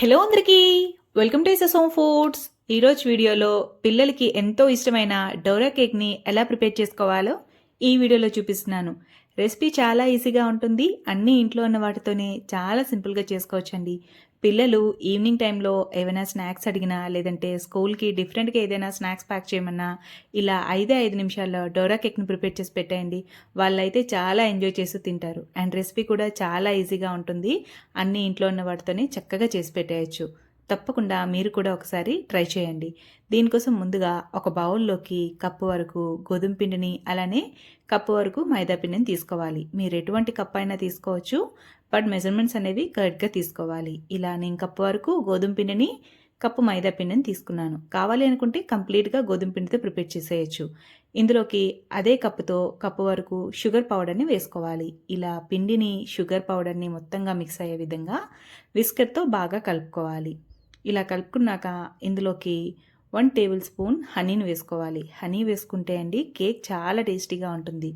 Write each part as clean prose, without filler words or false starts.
Hello అందరికీ, welcome to SS home foods. ఈరోజు వీడియోలో పిల్లలకి ఎంతో ఇష్టమైన డోరా కేక్ని ఎలా ప్రిపేర్ చేసుకోవాలో ఈ వీడియోలో చూపిస్తున్నాను. రెసిపీ చాలా ఈజీగా ఉంటుంది. అన్నీ ఇంట్లో ఉన్న వాటితోనే చాలా సింపుల్గా చేసుకోవచ్చండి. పిల్లలు ఈవినింగ్ టైంలో ఏమైనా స్నాక్స్ అడిగినా, లేదంటే స్కూల్కి డిఫరెంట్గా ఏదైనా స్నాక్స్ ప్యాక్ చేయమన్నా ఇలా 5 నిమిషాల్లో డోరా కేక్ని ప్రిపేర్ చేసి పెట్టేయండి. వాళ్ళైతే చాలా ఎంజాయ్ చేస్తూ తింటారు. అండ్ రెసిపీ కూడా చాలా ఈజీగా ఉంటుంది. అన్నీ ఇంట్లో ఉన్న వాటితోనే చక్కగా చేసి పెట్టేయచ్చు. తప్పకుండా మీరు కూడా ఒకసారి ట్రై చేయండి. దీనికోసం ముందుగా ఒక బౌల్లోకి కప్పు వరకు గోధుమ పిండిని, అలానే కప్పు వరకు మైదా పిండిని తీసుకోవాలి. మీరు ఎటువంటి కప్ అయినా తీసుకోవచ్చు, బట్ మెజర్మెంట్స్ అనేవి కరెక్ట్గా తీసుకోవాలి. ఇలా నేను కప్పు వరకు గోధుమ పిండిని, కప్పు మైదా పిండిని తీసుకున్నాను. కావాలి అనుకుంటే కంప్లీట్గా గోధుమ పిండితో ప్రిపేర్ చేసేయచ్చు. ఇందులోకి అదే కప్పుతో కప్పు వరకు షుగర్ పౌడర్ని వేసుకోవాలి. ఇలా పిండిని, షుగర్ పౌడర్ని మొత్తంగా మిక్స్ అయ్యే విధంగా విస్కర్తో బాగా కలుపుకోవాలి. ఇలా కలుపుకున్నాక ఇందులోకి 1 టేబుల్ స్పూన్ హనీని వేసుకోవాలి. హనీ వేసుకుంటే అండి కేక్ చాలా టేస్టీగా ఉంటుంది.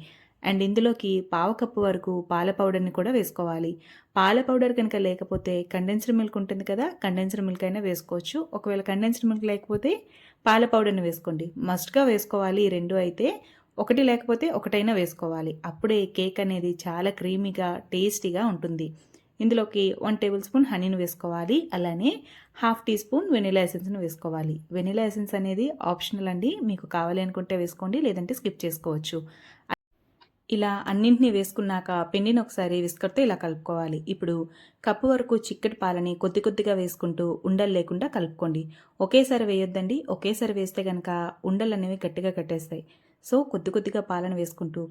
అండ్ ఇందులోకి పావు కప్పు వరకు పాల పౌడర్ని కూడా వేసుకోవాలి. పాల పౌడర్ కనుక లేకపోతే కండెన్స్డ్ మిల్క్ ఉంటుంది కదా, కండెన్స్డ్ మిల్క్ అయినా వేసుకోవచ్చు. ఒకవేళ కండెన్స్డ్ మిల్క్ లేకపోతే పాల పౌడర్ని వేసుకోండి. మస్ట్గా వేసుకోవాలి ఈ రెండు. అయితే ఒకటి లేకపోతే ఒకటైనా వేసుకోవాలి. అప్పుడే కేక్ అనేది చాలా క్రీమీగా టేస్టీగా ఉంటుంది. ఇందులోకి 1 టేబుల్ స్పూన్ హనీని వేసుకోవాలి. అలానే హాఫ్ టీ స్పూన్ వెనిలా ఎసెన్స్ని వేసుకోవాలి. వెనిలా ఎసెన్స్ అనేది ఆప్షనల్ అండి. మీకు కావాలి అనుకుంటే వేసుకోండి, లేదంటే స్కిప్ చేసుకోవచ్చు. ఇలా అన్నింటినీ వేసుకున్నాక పిండిని ఒకసారి విస్కర్తో ఇలా కలుపుకోవాలి. ఇప్పుడు కప్పు వరకు చిక్కటి పాలని కొద్ది కొద్దిగా వేసుకుంటూ ఉండలు లేకుండా కలుపుకోండి. ఒకేసారి వేయొద్దండి. ఒకేసారి వేస్తే కనుక ఉండలు అనేవి గట్టిగా కట్టేస్తాయి. సో కొద్ది కొద్దిగా పాలను వేసుకుంటూ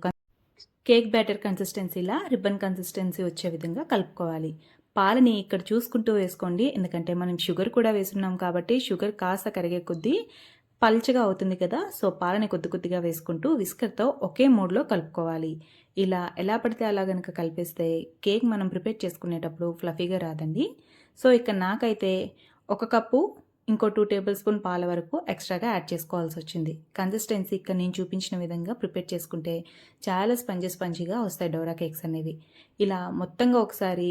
కేక్ బ్యాటర్ కన్సిస్టెన్సీలా రిబ్బన్ కన్సిస్టెన్సీ వచ్చే విధంగా కలుపుకోవాలి. పాలని ఇక్కడ చూసుకుంటూ వేసుకోండి, ఎందుకంటే మనం షుగర్ కూడా వేసున్నాం కాబట్టి షుగర్ కాస్త కరిగే కొద్దీ పల్చగా అవుతుంది కదా. సో పాలని కొద్ది కొద్దిగా వేసుకుంటూ విస్కర్తో ఒకే మోడ్లో కలుపుకోవాలి. ఇలా ఎలా పడితే అలా కనుక కలిపేస్తే కేక్ మనం ప్రిపేర్ చేసుకునేటప్పుడు ఫ్లఫీగా రాదండి. సో ఇక్కడ నాకైతే 1 కప్పు ఇంకో 2 టేబుల్ స్పూన్ పాల వరకు ఎక్స్ట్రాగా యాడ్ చేసుకోవాల్సి వచ్చింది. కన్సిస్టెన్సీ ఇక్కడ నేను చూపించిన విధంగా ప్రిపేర్ చేసుకుంటే చాలా స్పంజీగా వస్తాయి డోరా కేక్స్ అనేవి. ఇలా మొత్తంగా ఒకసారి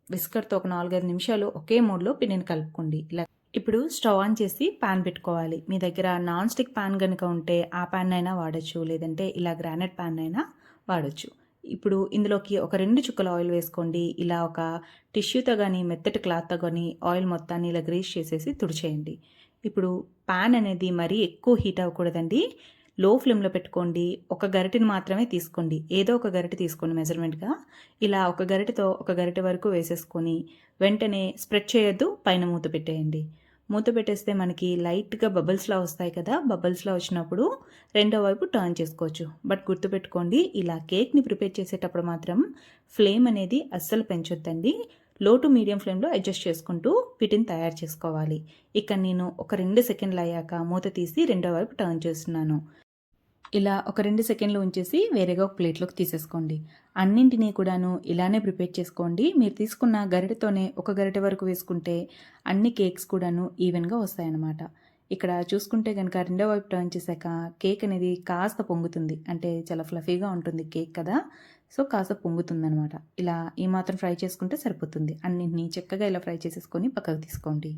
విస్కర్తో ఒక 4-5 నిమిషాలు ఒకే మోడ్లో పిండిని కలుపుకోండి. ఇలా ఇప్పుడు స్టవ్ ఆన్ చేసి పాన్ పెట్టుకోవాలి. మీ దగ్గర నాన్ స్టిక్ పాన్ కనుక ఉంటే ఆ పాన్ అయినా వాడచ్చు, లేదంటే ఇలా గ్రానైట్ పాన్ అయినా వాడచ్చు. ఇప్పుడు ఇందులోకి ఒక 2 చుక్కల ఆయిల్ వేసుకోండి. ఇలా ఒక టిష్యూతో కానీ మెత్తటి క్లాత్తో కానీ ఆయిల్ మొత్తాన్ని ఇలా గ్రీస్ చేసేసి తుడిచేయండి. ఇప్పుడు పాన్ అనేది మరీ ఎక్కువ హీట్ అవ్వకూడదండి. లో ఫ్లేమ్లో పెట్టుకోండి. ఒక గరిటెని మాత్రమే తీసుకోండి. ఏదో ఒక గరిటె తీసుకోండి మెజర్మెంట్గా. ఇలా ఒక గరిటెతో ఒక గరిటె వరకు వేసేసుకొని వెంటనే స్ప్రెడ్ చేయొద్దు, పైన మూత పెట్టేయండి. మూత పెట్టేస్తే మనకి లైట్గా బబుల్స్లా వస్తాయి కదా. బబుల్స్లా వచ్చినప్పుడు రెండో వైపు టర్న్ చేసుకోవచ్చు. బట్ గుర్తుపెట్టుకోండి, ఇలా కేక్ని ప్రిపేర్ చేసేటప్పుడు మాత్రం ఫ్లేమ్ అనేది అస్సలు పెంచొద్దండి. లో టు మీడియం ఫ్లేమ్లో అడ్జస్ట్ చేసుకుంటూ వీటిని తయారు చేసుకోవాలి. ఇక నేను ఒక 2 సెకండ్లు అయ్యాక మూత తీసి రెండో వైపు టర్న్ చేస్తున్నాను. ఇలా ఒక 2 సెకండ్లు ఉంచేసి వేరేగా ఒక ప్లేట్లోకి తీసేసుకోండి. అన్నింటినీ కూడాను ఇలానే ప్రిపేర్ చేసుకోండి. మీరు తీసుకున్న గరిటెతోనే ఒక గరిటె వరకు వేసుకుంటే అన్ని కేక్స్ కూడాను ఈవెన్గా వస్తాయన్నమాట. ఇక్కడ చూసుకుంటే కనుక రెండో వైపు టర్న్ చేశాక కేక్ అనేది కాస్త పొంగుతుంది. అంటే చాలా ఫ్లఫీగా ఉంటుంది కేక్ కదా. సో కాస్త పొంగుతుందనమాట. ఇలా ఈ మాత్రం ఫ్రై చేసుకుంటే సరిపోతుంది. అన్నింటినీ చక్కగా ఇలా ఫ్రై చేసేసుకొని పక్కకు తీసుకోండి.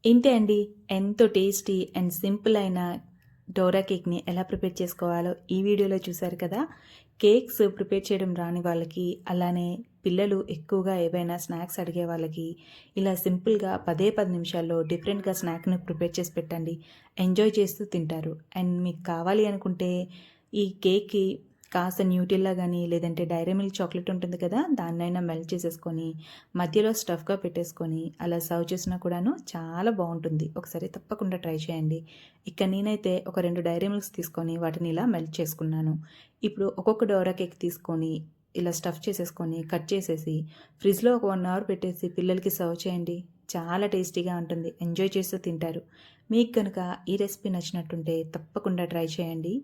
ఇంతే అండి. ఎంతో టేస్టీ అండ్ సింపుల్ అయిన డోరా కేక్ని ఎలా ప్రిపేర్ చేసుకోవాలో ఈ వీడియోలో చూశారు కదా. కేక్స్ ప్రిపేర్ చేయడం రాని వాళ్ళకి, అలానే పిల్లలు ఎక్కువగా ఏవైనా స్నాక్స్ అడిగే వాళ్ళకి ఇలా సింపుల్గా 10 నిమిషాల్లో డిఫరెంట్గా స్నాక్ని ప్రిపేర్ చేసి పెట్టండి. ఎంజాయ్ చేస్తూ తింటారు. అండ్ మీకు కావాలి అనుకుంటే ఈ కేక్కి కాస్త న్యూటిల్లా కానీ, లేదంటే డైరీ మిల్క్ చాక్లెట్ ఉంటుంది కదా, దాన్నైనా మెల్ట్ చేసేసుకొని మధ్యలో స్టఫ్గా పెట్టేసుకొని అలా సర్వ్ చేసినా కూడాను చాలా బాగుంటుంది. ఒకసారి తప్పకుండా ట్రై చేయండి. ఇక నేనైతే ఒక 2 డైరీ మిల్క్స్ తీసుకొని వాటిని ఇలా మెల్ట్ చేసుకున్నాను. ఇప్పుడు ఒక్కొక్క డోరా కేక్ తీసుకొని ఇలా స్టఫ్ చేసేసుకొని కట్ చేసేసి ఫ్రిడ్జ్లో ఒక 1 అవర్ పెట్టేసి పిల్లలకి సర్వ్ చేయండి. చాలా టేస్టీగా ఉంటుంది. ఎంజాయ్ చేస్తూ తింటారు. మీకు కనుక ఈ రెసిపీ నచ్చినట్టుంటే తప్పకుండా ట్రై చేయండి.